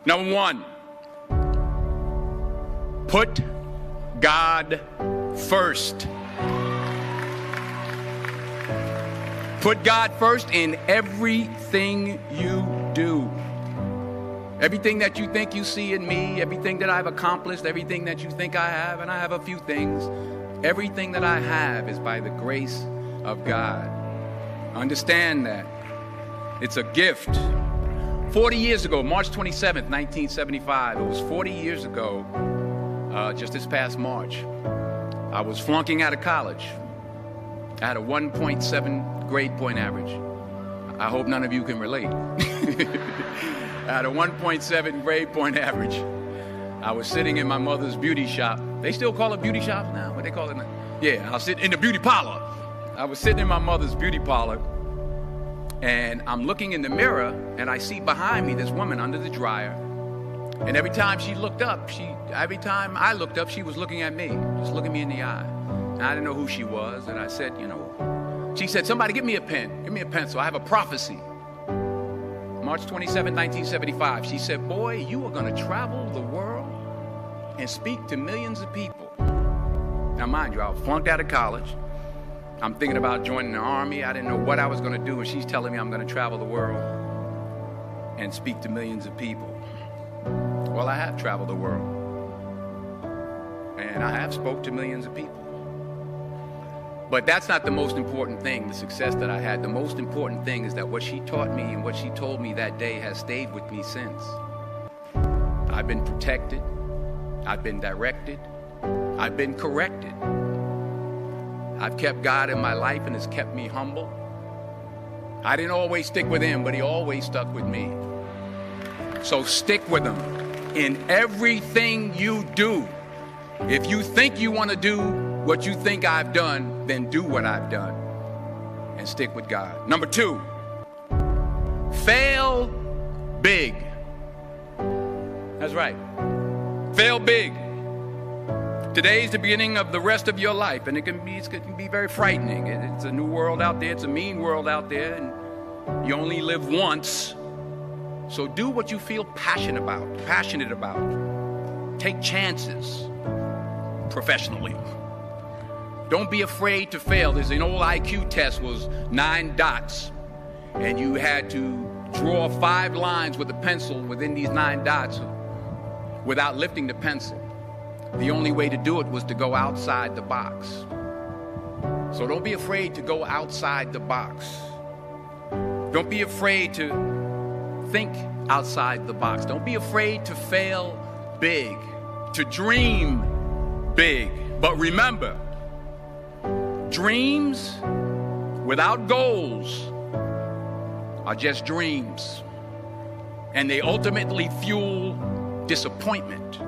Number one, put God first. Put God first in everything you do. Everything that you think you see in me, everything that I've accomplished, everything that you think I have, and I have a few things, everything that I have is by the grace of God. Understand that. It's a gift. 40 years ago, March 27th, 1975, it was 40 years ago, just this past March, I was flunking out of college. I had a 1.7 grade point average. I hope none of you can relate. I had a 1.7 grade point average. I was sitting in my mother's beauty shop. They still call it beauty shop now? What they call it now? Yeah, I was sitting in the beauty parlor. I was sitting in my mother's beauty parlor, and I'm looking in the mirror, and I see behind me this woman under the dryer. And every time I looked up, she was looking at me, just looking me in the eye. And I didn't know who she was, and I said, she said, somebody give me a pen, give me a pencil. I have a prophecy. March 27, 1975, she said, boy, you are going to travel the world and speak to millions of people. Now, mind you, I was flunked out of college. I'm thinking about joining the army. I didn't know what I was going to do, and she's telling me I'm going to travel the world and speak to millions of people. Well, I have traveled the world, and I have spoke to millions of people. But that's not the most important thing, the success that I had. The most important thing is that what she taught me and what she told me that day has stayed with me since. I've been protected. I've been directed. I've been corrected. I've kept God in my life, and it's kept me humble. I didn't always stick with him, but he always stuck with me. So stick with him in everything you do. If you think you want to do what you think I've done, then do what I've done and stick with God. Number two, fail big. That's right. Fail big. Today's the beginning of the rest of your life, and it can be very frightening. It's a new world out there. It's a mean world out there, and you only live once. So do what you feel passionate about. Take chances professionally. Don't be afraid to fail. There's an old IQ test, was 9 dots, and you had to draw 5 lines with a pencil within these 9 dots without lifting the pencil. The only way to do it was to go outside the box. So don't be afraid to go outside the box. Don't be afraid to think outside the box. Don't be afraid to fail big, to dream big. But remember, dreams without goals are just dreams, and they ultimately fuel disappointment.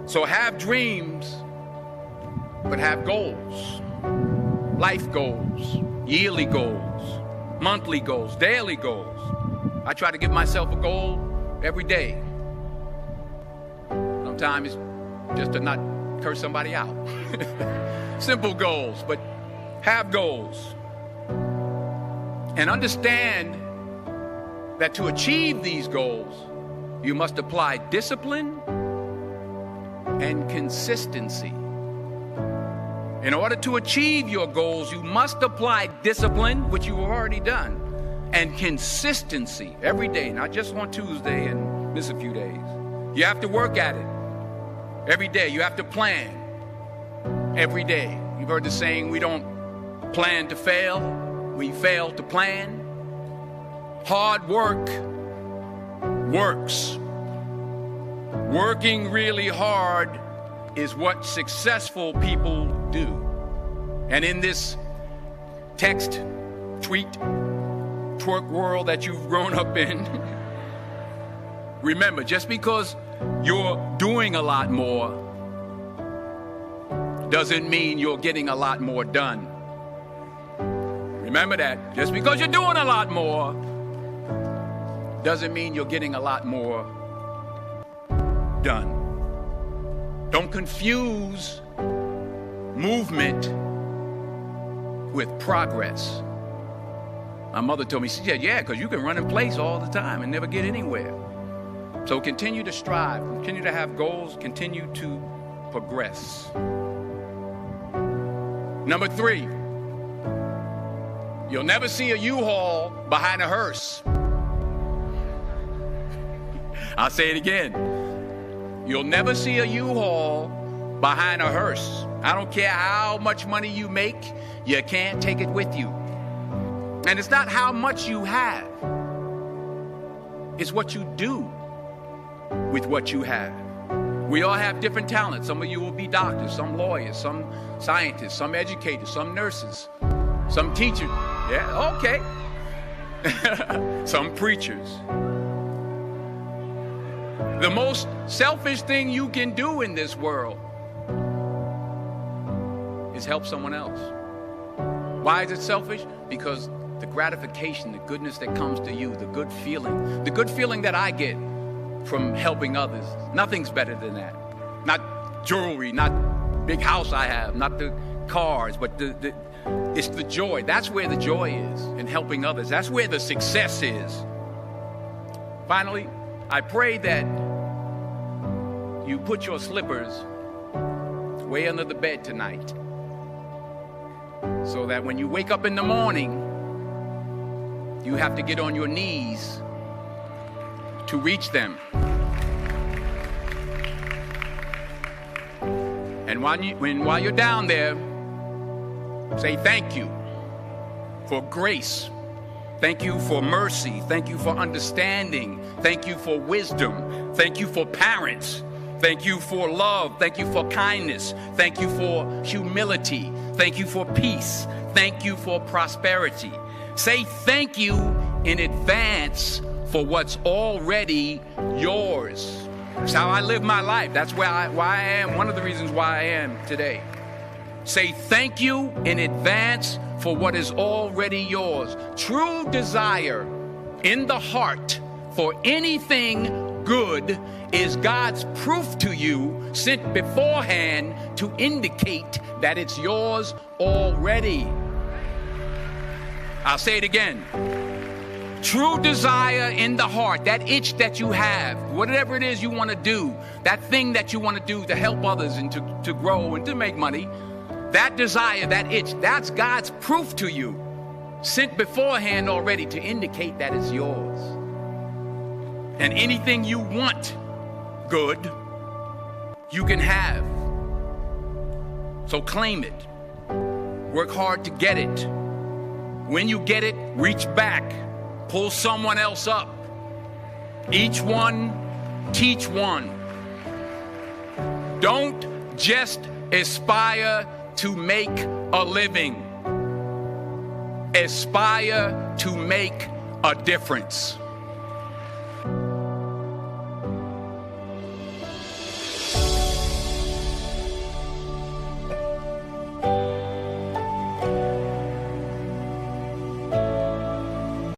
So have dreams, but have goals. Life goals, yearly goals, monthly goals, daily goals. I try to give myself a goal every day. Sometimes it's just to not curse somebody out. Simple goals, but have goals. And understand that to achieve these goals, you must apply discipline and consistency. In order to achieve your goals, you must apply discipline, which you have already done, and consistency every day, not just on Tuesday and miss a few days. You have to work at it every day. You have to plan every day. You've heard the saying, we don't plan to fail, we fail to plan. Hard work works. Working really hard is what successful people do. And in this text, tweet, twerk world that you've grown up in, remember, just because you're doing a lot more doesn't mean you're getting a lot more done. Remember that. Just because you're doing a lot more doesn't mean you're getting a lot more done. Don't confuse movement with progress. My mother told me, she said, yeah, because you can run in place all the time and never get anywhere. So continue to strive, continue to have goals, continue to progress. Number 3, you'll never see a U-Haul behind a hearse. I'll say it again. You'll never see a U-Haul behind a hearse. I don't care how much money you make, you can't take it with you. And it's not how much you have. It's what you do with what you have. We all have different talents. Some of you will be doctors, some lawyers, some scientists, some educators, some nurses, some teachers. Yeah, okay. Some preachers. The most selfish thing you can do in this world is help someone else. Why is it selfish? Because the gratification, the goodness that comes to you, the good feeling that I get from helping others, nothing's better than that. Not jewelry, not big house I have, not the cars, but it's the joy. That's where the joy is, in helping others. That's where the success is. Finally, I pray that you put your slippers way under the bed tonight, so that when you wake up in the morning, you have to get on your knees to reach them. And while you're down there, say thank you for grace. Thank you for mercy. Thank you for understanding. Thank you for wisdom. Thank you for parents. Thank you for love. Thank you for kindness. Thank you for humility. Thank you for peace. Thank you for prosperity. Say thank you in advance for what's already yours. That's how I live my life. That's why I am. One of the reasons why I am today. Say thank you in advance for what is already yours. True desire in the heart for anything good is God's proof to you, sent beforehand to indicate that it's yours already. I'll say it again. True desire in the heart, that itch that you have, whatever it is you want to do, that thing that you want to do to help others and to grow and to make money, that desire, that itch, that's God's proof to you, sent beforehand already to indicate that it's yours. And anything you want good, you can have. So claim it. Work hard to get it. When you get it, reach back. Pull someone else up. Each one, teach one. Don't just aspire to make a living. Aspire to make a difference.